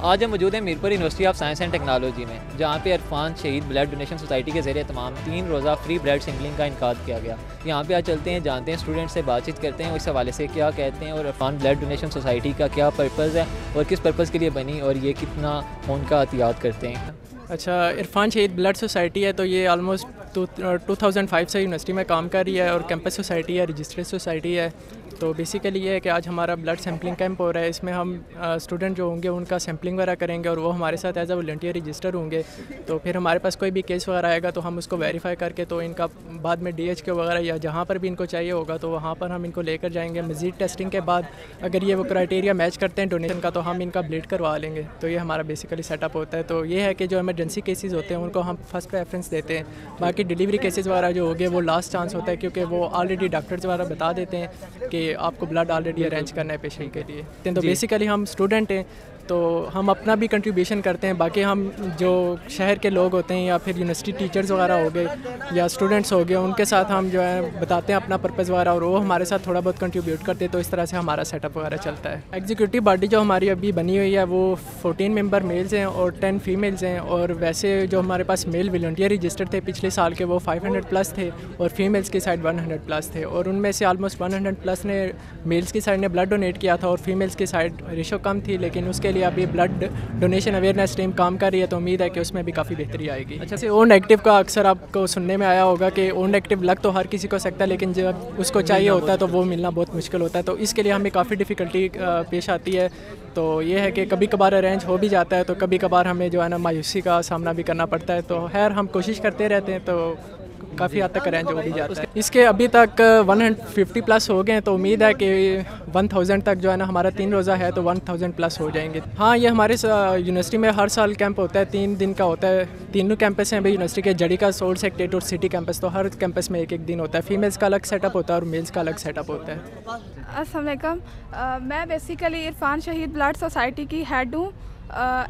आज हम मौजूद हैं Mirpur university of science and technology में, जहाँ पे इरफान शहीद ब्लड डोनेशन सोसाइटी के ज़रिए तमाम 3 रोज़ा फ्री ब्लड सैम्पलिंग का इनकाद किया गया। यहाँ पे आज चलते हैं, जानते हैं, स्टूडेंट से बातचीत करते हैं, इस हवाले से क्या कहते हैं और इरफान ब्लड डोनेशन सोसाइटी का क्या पर्पज़ है और किस पर्पज़ के लिए बनी और ये कितना खून का एहतियात करते हैं। अच्छा, इरफान शहीद ब्लड सोसाइटी है तो ये ऑलमोस्ट 2005 से यूनिवर्सिटी में काम कर रही है और कैंपस सोसाइटी है, रजिस्टर्ड सोसाइटी है। तो बेसिकली ये है कि आज हमारा ब्लड सैम्पलिंग कैंप हो रहा है। इसमें हम स्टूडेंट जो होंगे उनका सैम्पलिंग वगैरह करेंगे और वो हमारे साथ एज अ वॉलंटियर रजिस्टर होंगे। तो फिर हमारे पास कोई भी केस वगैरह आएगा तो हम उसको वेरीफाई करके तो इनका बाद में DH वगैरह या जहाँ पर भी इनको चाहिए होगा तो वहाँ पर हम इनको लेकर जाएंगे। मज़ीद टेस्टिंग के बाद अगर ये वो क्राइटेरिया मैच करते हैं डोनेशन का तो हम इनका ब्लड करवा लेंगे। तो ये हमारा बेसिकली सेटअप होता है। तो ये है कि जो इमरजेंसी केसेस होते हैं उनको हम फर्स्ट प्रेफरेंस देते हैं। बाकी डिलीवरी केसेस वगैरह जो हो गए वो लास्ट चांस होता है, क्योंकि वो ऑलरेडी डॉक्टर्स वगैरह बता देते हैं कि आपको ब्लड ऑलरेडी अरेंज करना है पेशेंट के लिए। तो बेसिकली हम स्टूडेंट हैं तो हम अपना भी कंट्रीब्यूशन करते हैं। बाकी हम जो शहर के लोग होते हैं या फिर यूनिवर्सिटी टीचर्स वगैरह हो गए या स्टूडेंट्स हो गए उनके साथ हम जो है बताते हैं अपना पर्पज़ वगैरह और वो हमारे साथ थोड़ा बहुत कंट्रीब्यूट करते हैं। तो इस तरह से हमारा सेटअप वगैरह चलता है। एग्जीक्यूटिव बॉडी जो हमारी अभी बनी हुई है वो 14 मेंबर मेल्स हैं और 10 फीमेल्स हैं। और वैसे जो हमारे पास मेल वॉलंटियर रजिस्टर्ड थे पिछले साल के वो 500 प्लस थे और फीमेल्स की साइड 100 प्लस थे। और उनमें से ऑलमोस्ट 100 प्लस ने मेल्स की साइड ने ब्लड डोनेट किया था और फीमेल्स की साइड रेशो कम थी, लेकिन उसके लिए अभी ब्लड डोनेशन अवेयरनेस टीम काम कर रही है तो उम्मीद है कि उसमें भी काफ़ी बेहतरी आएगी। अच्छा से ओ नेगेटिव का अक्सर आपको सुनने में आया होगा कि ओ नेगेटिव लग तो हर किसी को सकता है, लेकिन जब उसको चाहिए होता है तो वो मिलना बहुत मुश्किल होता है। तो इसके लिए हमें काफ़ी डिफ़िकल्टी पेश आती है। तो ये है कि कभी कभार अरेंज हो भी जाता है तो कभी कभार हमें जो है ना मायूसी का सामना भी करना पड़ता है। तो खैर हम कोशिश करते रहते हैं तो काफ़ी हद तक अरेंज हो भी जाता है। इसके अभी तक 150 प्लस हो गए हैं तो उम्मीद है कि 1000 तक जो है ना हमारा 3 रोज़ा है तो 1000 प्लस हो जाएंगे। हाँ, ये हमारे यूनिवर्सिटी में हर साल कैंप होता है, 3 दिन का होता है। तीनों कैंपस हैं अभी यूनिवर्सिटी के, जड़ी का, सोल सेक्टेट और सिटी कैंपस। तो हर कैंपस में एक एक दिन होता है। फीमेल्स का अलग सेटअप होता है और मेल्स का अलग सेटअप होता है। अस्सलाम वालेकुम। मैं बेसिकली इरफान शहीद ब्लड सोसाइटी की हेड हूँ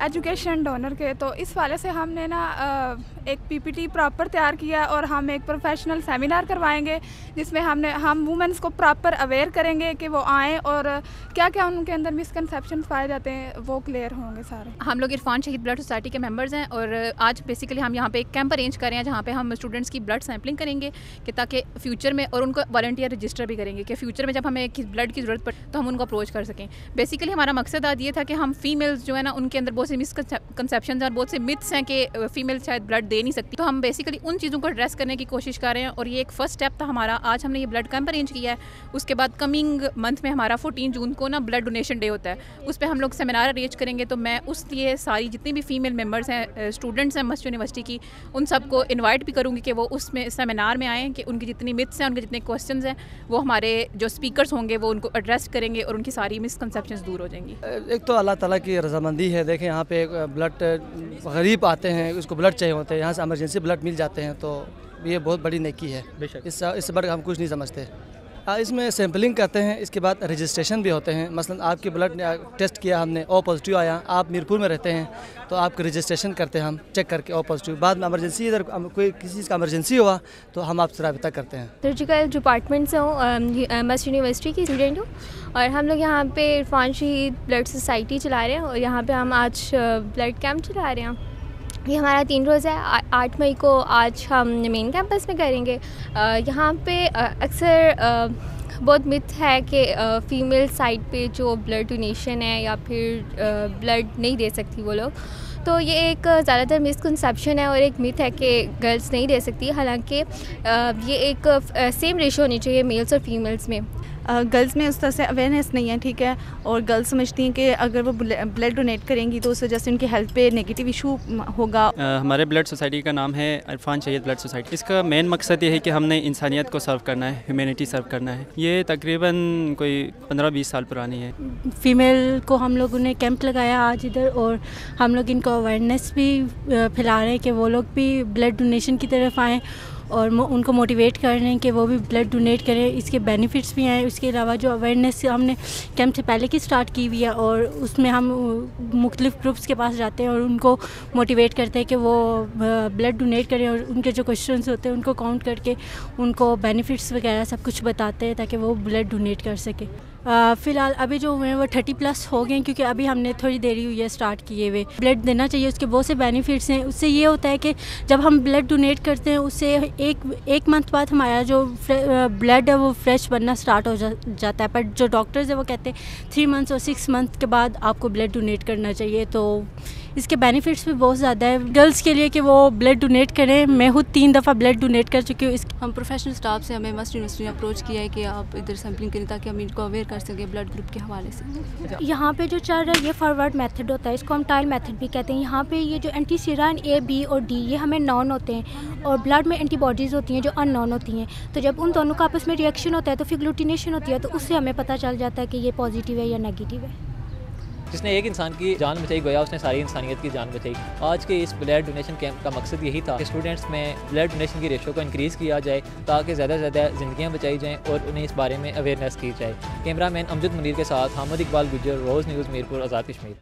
एजुकेशन डोनर के। तो इस वाले से हमने ना एक PPT प्रॉपर तैयार किया और हम एक प्रोफेशनल सेमिनार करवाएंगे जिसमें हम वुमेंस को प्रॉपर अवेयर करेंगे कि वो आएँ और क्या क्या उनके अंदर मिसकंसेप्शन पाए जाते हैं वो क्लियर होंगे सारे। हम लोग इरफान शहीद ब्लड सोसाइटी के मेंबर्स हैं और आज बेसिकली हम यहाँ पे एक कैंप अरेंज कर रहे हैं जहाँ पे हम स्टूडेंट्स की ब्लड सैम्पलिंग करेंगे कि ताकि फ्यूचर में, और उनको वॉलंटियर रजिस्टर भी करेंगे कि फ्यूचर में जब हमें ब्लड की ज़रूरत पड़े तो हम उनको अप्रोच कर सकें। बेसिकली हमारा मकसद आज ये था कि हम फीमेल्स जो है ना उनके अंदर बहुत से मिसकंसेप्शन और बहुत से मिथ्स हैं कि फीमेल शायद ब्लड दे नहीं सकती। तो हम बेसिकली उन चीज़ों को एड्रेस करने की कोशिश कर रहे हैं और ये एक फ़र्स्ट स्टेप था हमारा। आज हमने ये ब्लड कैंप अरेंज किया है। उसके बाद कमिंग मंथ में हमारा 14 जून को ना ब्लड डोनेशन डे होता है, उस पर हम लोग सेमिनार अरेंज करेंगे। तो मैं उस लिए सारी जितनी भी फीमेल मेंबर्स हैं, स्टूडेंट्स हैं मस्ट यूनिवर्सिटी की, उन सबको इन्वाइट भी करूँगी कि वो उसमें सेमिनार में आएँ कि उनकी जितनी मिथ्स हैं, उनके जितने क्वेश्चन हैं वो हमारे जो स्पीकर्स होंगे वो उनको एड्रेस करेंगे और उनकी सारी मिसकंसेप्शंस दूर हो जाएंगी। एक तो अल्लाह ताला की रज़ामंदी है। देखें यहाँ पे ब्लड गरीब आते हैं, उसको ब्लड चाहिए होते हैं, यहाँ से इमरजेंसी ब्लड मिल जाते हैं तो ये बहुत बड़ी नेकी है। इससे बढ़कर हम कुछ नहीं समझते। इसमें सैम्पलिंग करते हैं, इसके बाद रजिस्ट्रेशन भी होते हैं। मसलन आपके ब्लड टेस्ट किया हमने, O पॉजिटिव आया, आप मीरपुर में रहते हैं तो आपका रजिस्ट्रेशन करते हैं हम चेक करके O पॉजिटिव। बाद में इमरजेंसी इधर कोई किसी चीज़ का इमरजेंसी हुआ तो हम आपसे रब्ता करते हैं। सर्जिकल डिपार्टमेंट से हूँ, मस्ट यूनिवर्सिटी की स्टूडेंट हूँ और हम लोग यहाँ पे इरफान शहीद ब्लड सोसाइटी चला रहे हैं और यहाँ पे हम आज ब्लड कैंप चला रहे हैं। ये हमारा 3 रोज़ा है। 8 मई को आज हम मेन कैंपस में करेंगे। यहाँ पे अक्सर बहुत मिथ है कि फ़ीमेल साइड पे जो ब्लड डोनेशन है या फिर ब्लड नहीं दे सकती वो लोग, तो ये एक ज़्यादातर मिसकंसेप्शन है और एक मिथ है कि गर्ल्स नहीं दे सकती। हालांकि ये एक सेम रेशो होनी चाहिए मेल्स और फीमेल्स में। गर्ल्स में उस तरह से अवेयरनेस नहीं है, ठीक है, और गर्ल्स समझती हैं कि अगर वो ब्लड डोनेट करेंगी तो उस वजह से उनकी हेल्थ पे नेगेटिव इशू होगा। हमारे ब्लड सोसाइटी का नाम है इरफान शहीद ब्लड सोसाइटी। इसका मेन मकसद ये है कि हमने इंसानियत को सर्व करना है, ह्यूमैनिटी सर्व करना है। ये तकरीबन कोई 15-20 साल पुरानी है। फ़ीमेल को हम लोगों ने कैंप लगाया आज इधर और हम लोग इनको अवेयरनेस भी फैला रहे हैं कि वो लोग भी ब्लड डोनेशन की तरफ आएँ और उनको मोटिवेट कर रहे हैं कि वो भी ब्लड डोनेट करें। इसके बेनिफिट्स भी हैं। इसके अलावा जो अवेयरनेस हमने कैंप से पहले की स्टार्ट की हुई है और उसमें हम मुख्तलिफ ग्रुप्स के पास जाते हैं और उनको मोटिवेट करते हैं कि वो ब्लड डोनेट करें और उनके जो क्वेश्चंस होते हैं उनको काउंट करके उनको बेनिफिट्स वगैरह सब कुछ बताते हैं ताकि वो ब्लड डोनेट कर सके। फ़िलहाल अभी जो हुए हैं वो 30+ हो गए हैं, क्योंकि अभी हमने थोड़ी देरी हुई है स्टार्ट किए हुए। ब्लड देना चाहिए, उसके बहुत से बेनिफिट्स हैं। उससे ये होता है कि जब हम ब्लड डोनेट करते हैं उससे एक मंथ बाद हमारा जो ब्लड है वो फ्रेश बनना स्टार्ट हो जाता है। पर जो डॉक्टर्स हैं वो कहते हैं 3 मंथ्स और 6 मंथ के बाद आपको ब्लड डोनेट करना चाहिए। तो इसके बेनिफिट्स भी बहुत ज़्यादा है गर्ल्स के लिए कि वो ब्लड डोनेट करें। मैं खुद 3 दफ़ा ब्लड डोनेट कर चुकी हूँ। हम प्रोफेशनल स्टाफ से हमें मस्ट यूनिवर्सिटी ने अप्रोच किया है कि आप इधर सैम्पलिंग करें ताकि हम इनको अवेयर कर सकें ब्लड ग्रुप के हवाले से। यहाँ पे जो चल रहा है ये फॉरवर्ड मेथड होता है, इसको हम टाइल मेथड भी कहते हैं। यहाँ पे ये जो एंटी सीरा A, B और D ये हमें नॉन होते हैं और ब्लड में एंटीबॉडीज़ होती हैं जो अननोन होती हैं। तो जब उन दोनों का आपस में रिएक्शन होता है तो फिर ग्लूटिनेशन होती है, तो उससे हमें पता चल जाता है कि ये पॉजिटिव है या नेगेटिव है। जिसने एक इंसान की जान बचाई गोया उसने सारी इंसानियत की जान बचाई। आज के इस ब्लड डोनेशन कैंप का मकसद यही था कि स्टूडेंट्स में ब्लड डोनेशन की रेशो को इंक्रीज़ किया जाए ताकि ज़्यादा से ज़्यादा ज़िंदगियाँ बचाई जाएँ और उन्हें इस बारे में अवेयरनेस की जाए। कैमरामैन अमजद मुनीर के साथ हामिद इकबाल गुजर, रोज़ न्यूज़ मीरपुर, आज़ाद कश्मीर।